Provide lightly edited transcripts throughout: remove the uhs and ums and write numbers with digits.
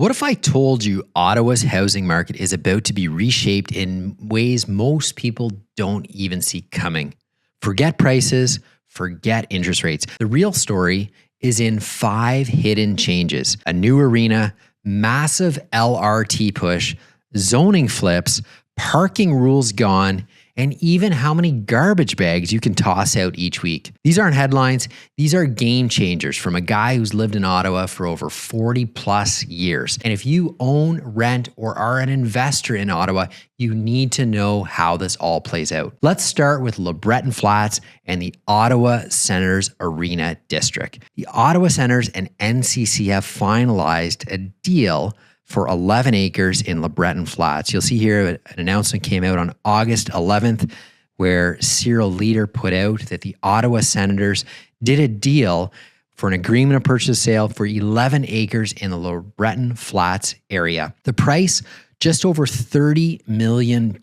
What if I told you Ottawa's housing market is about to be reshaped in ways most people don't even see coming? Forget prices, forget interest rates. The real story is in 5 hidden changes: a new arena, massive LRT push, zoning flips, parking rules gone, and even how many garbage bags you can toss out each week. These aren't headlines. These are game changers from a guy who's lived in Ottawa for over 40 plus years. And if you own, rent, or are an investor in Ottawa, you need to know how this all plays out. Let's start with LeBreton Flats and the Ottawa Senators Arena District. The Ottawa Senators and NCC have finalized a deal for 11 acres in LeBreton Flats. You'll see here an announcement came out on August 11th where Cyril Leader put out that the Ottawa Senators did a deal for an agreement of purchase sale for 11 acres in the LeBreton Flats area. The price, just over $30 million.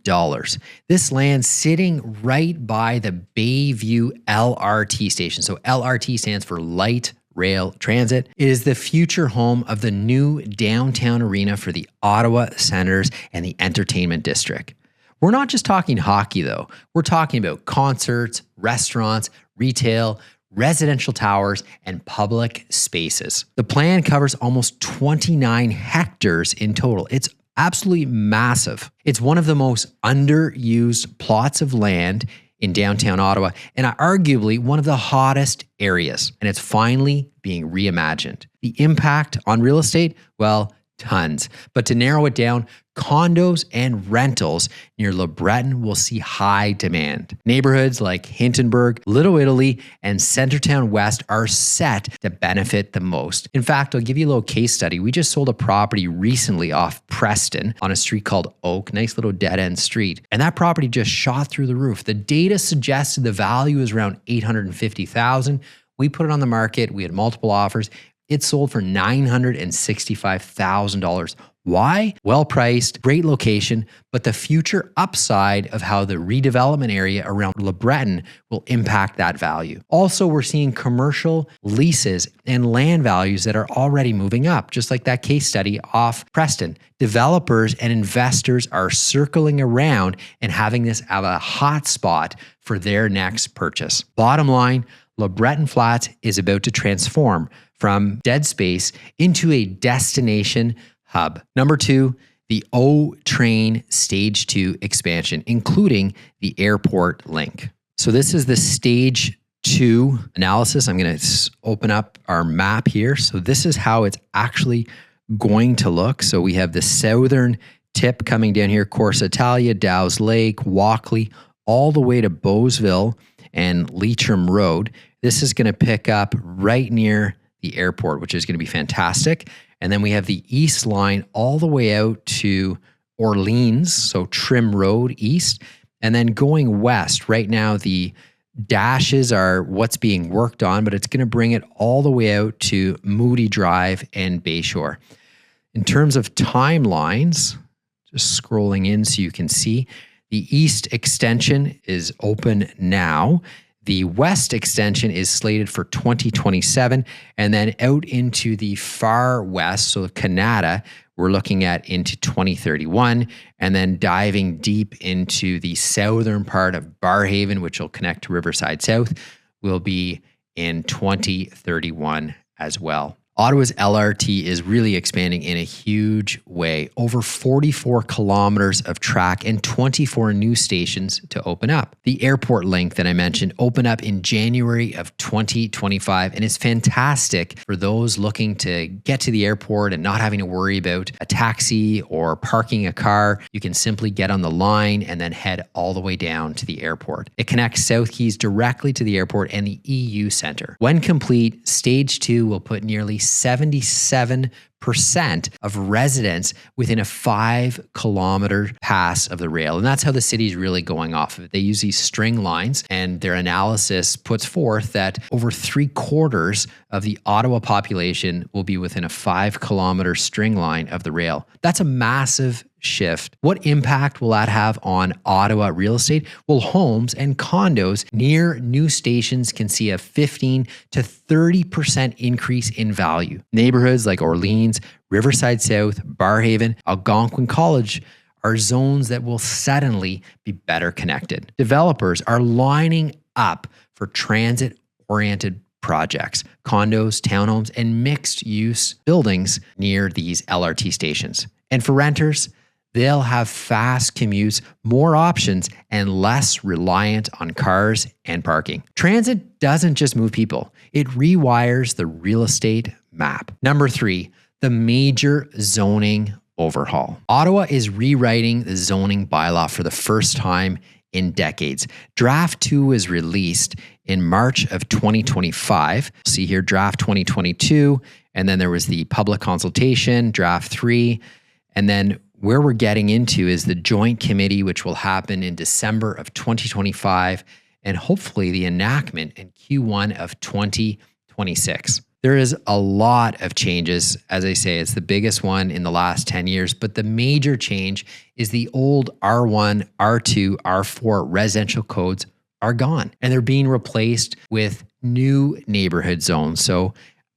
This land sitting right by the Bayview LRT station. So LRT stands for Light Rail Transit. It is the future home of the new downtown arena for the Ottawa Senators and the Entertainment District. We're not just talking hockey though. We're talking about concerts, restaurants, retail, residential towers, and public spaces. The plan covers almost 29 hectares in total. It's absolutely massive. It's one of the most underused plots of land in downtown Ottawa, and arguably one of the hottest areas. And it's finally being reimagined. The impact on real estate? Well, tons. But to narrow it down, condos and rentals near LeBreton will see high demand. Neighborhoods like Hintonburg, Little Italy, and Centertown West are set to benefit the most. In fact, I'll give you a little case study. We just sold a property recently off Preston on a street called Oak, nice little dead-end street. And that property just shot through the roof. The data suggested the value is around $850,000. We put it on the market. We had multiple offers. It sold for $965,000. Why? Well priced, great location, but the future upside of how the redevelopment area around LeBreton will impact that value. Also, we're seeing commercial leases and land values that are already moving up, just like that case study off Preston. Developers and investors are circling around and having this have a hot spot for their next purchase. Bottom line, LeBreton Flats is about to transform from dead space into a destination hub. Number 2, the O Train Stage 2 expansion, including the airport link. So this is the Stage 2 analysis. I'm going to open up our map here. So this is how it's actually going to look. So we have the southern tip coming down here, Corsa Italia, Dow's Lake, Walkley, all the way to Beausville and Leitrim Road. This is going to pick up right near the airport, which is going to be fantastic. And then we have the east line all the way out to Orleans, so Trim Road east. And then going west, right now the dashes are what's being worked on, but it's going to bring it all the way out to Moody Drive and Bayshore. In terms of timelines, just scrolling in so you can see, the east extension is open now. The west extension is slated for 2027, and then out into the far west, so Canada, we're looking at into 2031, and then diving deep into the southern part of Barhaven, which will connect to Riverside South, will be in 2031 as well. Ottawa's LRT is really expanding in a huge way. Over 44 kilometers of track and 24 new stations to open up. The airport link that I mentioned opened up in January of 2025 and is fantastic for those looking to get to the airport and not having to worry about a taxi or parking a car. You can simply get on the line and then head all the way down to the airport. It connects South Keys directly to the airport and the EU Centre. When complete, Stage 2 will put nearly 77% of residents within a 5-kilometer pass of the rail. And that's how the city's really going off of it. They use these string lines, and their analysis puts forth that over 3/4 of the Ottawa population will be within a 5-kilometer string line of the rail. That's a massive shift. What impact will that have on Ottawa real estate? Well, homes and condos near new stations can see a 15 to 30% increase in value. Neighborhoods like Orleans, Riverside South, Barhaven, Algonquin College are zones that will suddenly be better connected. Developers are lining up for transit-oriented projects, condos, townhomes, and mixed-use buildings near these LRT stations. And for renters, they'll have fast commutes, more options, and less reliant on cars and parking. Transit doesn't just move people, it rewires the real estate map. Number 3, the major zoning overhaul. Ottawa is rewriting the zoning bylaw for the first time in decades. Draft 2 was released in March of 2025. See here, draft 2022, and then there was the public consultation, draft 3, and then where we're getting into is the joint committee, which will happen in December of 2025, and hopefully the enactment in Q1 of 2026. There is a lot of changes. As I say, it's the biggest one in the last 10 years, but the major change is the old R1, R2, R4 residential codes are gone, and they're being replaced with new neighborhood zones. So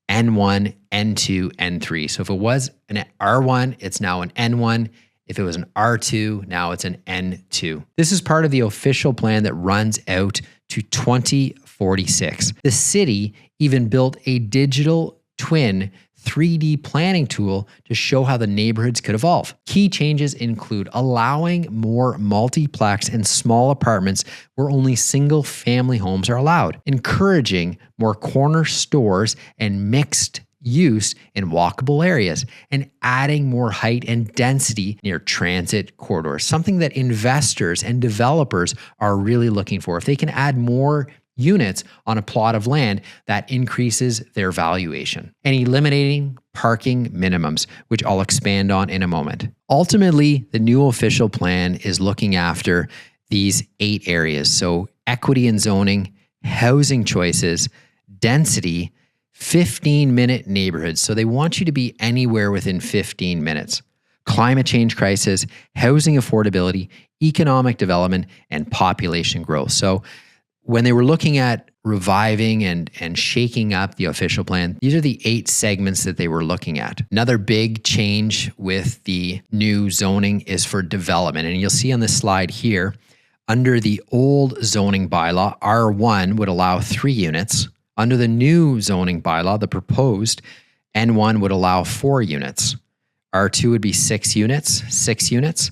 N1, N2, N3. So if it was an R1, it's now an N1. If it was an R2, now it's an N2. This is part of the official plan that runs out to 2046. The city even built a digital twin 3D planning tool to show how the neighborhoods could evolve. Key changes include allowing more multiplex and small apartments where only single family homes are allowed, encouraging more corner stores and mixed use in walkable areas, and adding more height and density near transit corridors, something that investors and developers are really looking for. If they can add more units on a plot of land, that increases their valuation. And eliminating parking minimums, which I'll expand on in a moment. Ultimately, the new official plan is looking after these 8 areas. So equity in zoning, housing choices, density, 15-minute neighborhoods. So they want you to be anywhere within 15 minutes. Climate change crisis, housing affordability, economic development, and population growth. So when they were looking at reviving and shaking up the official plan, these are the 8 segments that they were looking at. Another big change with the new zoning is for development. And you'll see on this slide here, under the old zoning bylaw, R1 would allow 3 units. Under the new zoning bylaw, the proposed N1 would allow 4 units. R2 would be 6 units,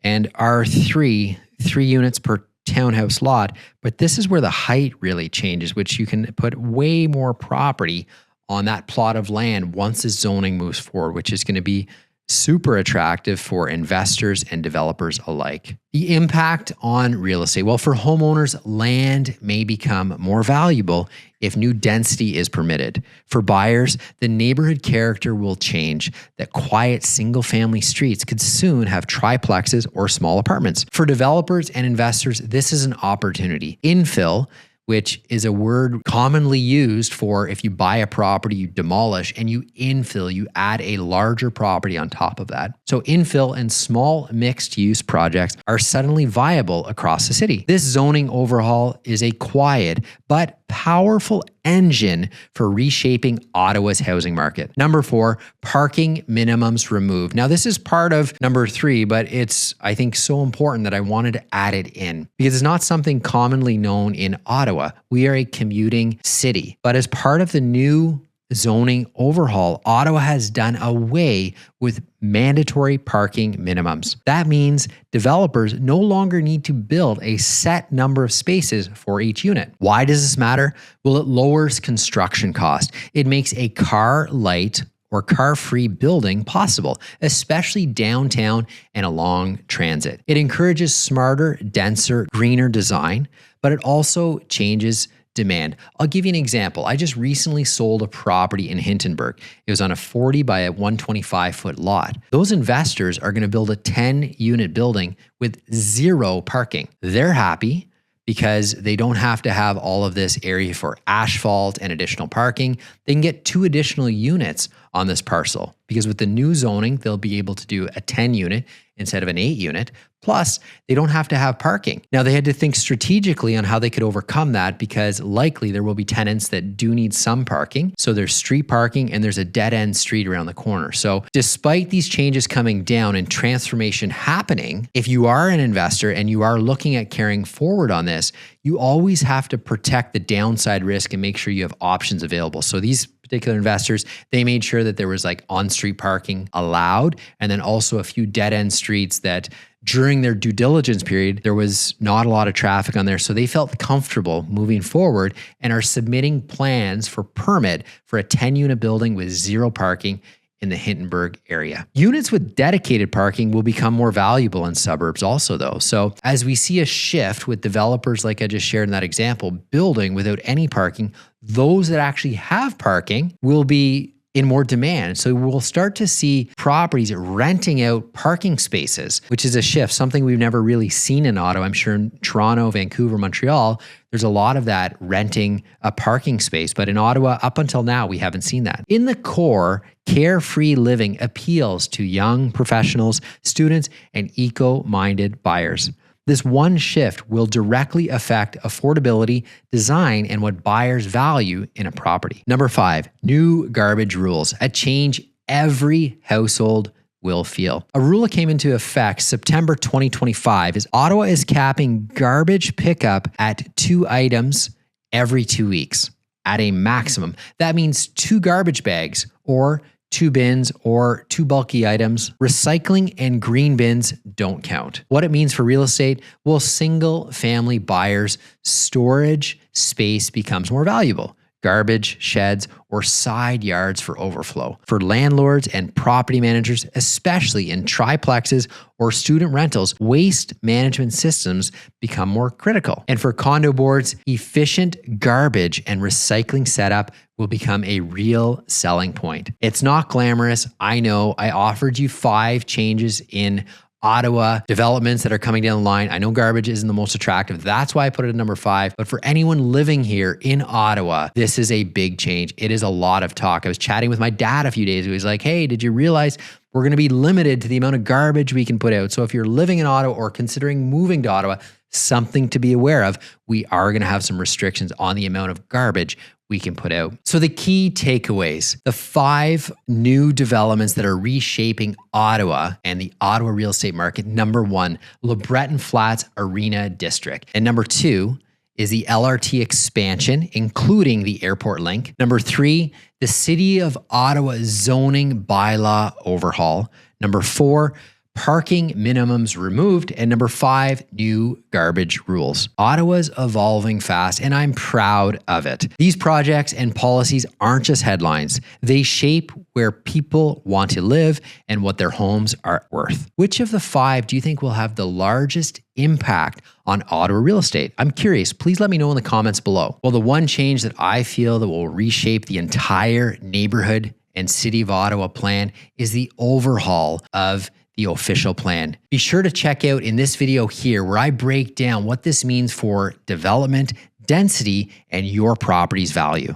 and R3, 3 units per townhouse lot. But this is where the height really changes, which you can put way more property on that plot of land once the zoning moves forward, which is going to be super attractive for investors and developers alike. The impact on real estate. Well, for homeowners, land may become more valuable if new density is permitted. For buyers, the neighborhood character will change. That quiet single-family streets could soon have triplexes or small apartments. For developers and investors, this is an opportunity. Infill, which is a word commonly used for if you buy a property, you demolish, and you infill, you add a larger property on top of that. So infill and small mixed-use projects are suddenly viable across the city. This zoning overhaul is a quiet but powerful engine for reshaping Ottawa's housing market. Number 4, parking minimums removed. Now, this is part of number 3, but it's, I think, so important that I wanted to add it in because it's not something commonly known in Ottawa. We are a commuting city, but as part of the new zoning overhaul, Ottawa has done away with mandatory parking minimums. That means developers no longer need to build a set number of spaces for each unit. Why does this matter? Well, it lowers construction cost. It makes a car light or car-free building possible, especially downtown and along transit. It encourages smarter, denser, greener design, but it also changes demand. I'll give you an example. I just recently sold a property in Hintonburg. It was on a 40 by a 125-foot lot. Those investors are going to build a 10-unit building with 0 parking. They're happy because they don't have to have all of this area for asphalt and additional parking. They can get 2 additional units on this parcel, because with the new zoning, they'll be able to do a 10 unit instead of an 8 unit. Plus, they don't have to have parking. Now, they had to think strategically on how they could overcome that, because likely there will be tenants that do need some parking. So there's street parking and there's a dead end street around the corner. So despite these changes coming down and transformation happening, if you are an investor and you are looking at carrying forward on this, you always have to protect the downside risk and make sure you have options available. So these particular investors, they made sure that there was like on-street parking allowed, and then also a few dead-end streets that during their due diligence period, there was not a lot of traffic on there. So they felt comfortable moving forward and are submitting plans for permit for a 10-unit building with 0 parking in the Hintonburg area. Units with dedicated parking will become more valuable in suburbs also though. So as we see a shift with developers, like I just shared in that example, building without any parking, those that actually have parking will be in more demand. So we'll start to see properties renting out parking spaces, which is a shift, something we've never really seen in Ottawa. I'm sure in Toronto, Vancouver, Montreal, there's a lot of that renting a parking space. But in Ottawa, up until now, we haven't seen that. In the core, carefree living appeals to young professionals, students, and eco-minded buyers. This one shift will directly affect affordability, design, and what buyers value in a property. Number 5, new garbage rules, a change every household will feel. A rule that came into effect September 2025 is Ottawa is capping garbage pickup at 2 items every 2 weeks at a maximum. That means 2 garbage bags or 2 bins or 2 bulky items. Recycling and green bins don't count. What it means for real estate, well, single family buyers, storage space becomes more valuable. Garbage, sheds, or side yards for overflow. For landlords and property managers, especially in triplexes or student rentals, waste management systems become more critical. And for condo boards, efficient garbage and recycling setup will become a real selling point. It's not glamorous. I know. I offered you 5 changes in Ottawa developments that are coming down the line. I know garbage isn't the most attractive. That's why I put it at number 5. But for anyone living here in Ottawa, this is a big change. It is a lot of talk. I was chatting with my dad a few days ago. He's like, hey, did you realize we're going to be limited to the amount of garbage we can put out? So if you're living in Ottawa or considering moving to Ottawa, something to be aware of. We are going to have some restrictions on the amount of garbage we can put out. So the key takeaways, the 5 new developments that are reshaping Ottawa and the Ottawa real estate market. Number 1, LeBreton Flats Arena District. And number 2 is the LRT Expansion, including the airport link. Number 3, the City of Ottawa zoning bylaw overhaul. Number 4, parking minimums removed. And number 5, new garbage rules. Ottawa's evolving fast, and I'm proud of it. These projects and policies aren't just headlines. They shape where people want to live and what their homes are worth. Which of the 5 do you think will have the largest impact on Ottawa real estate? I'm curious. Please let me know in the comments below. Well, the one change that I feel that will reshape the entire neighborhood and City of Ottawa plan is the overhaul of the official plan. Be sure to check out in this video here where I break down what this means for development, density, and your property's value.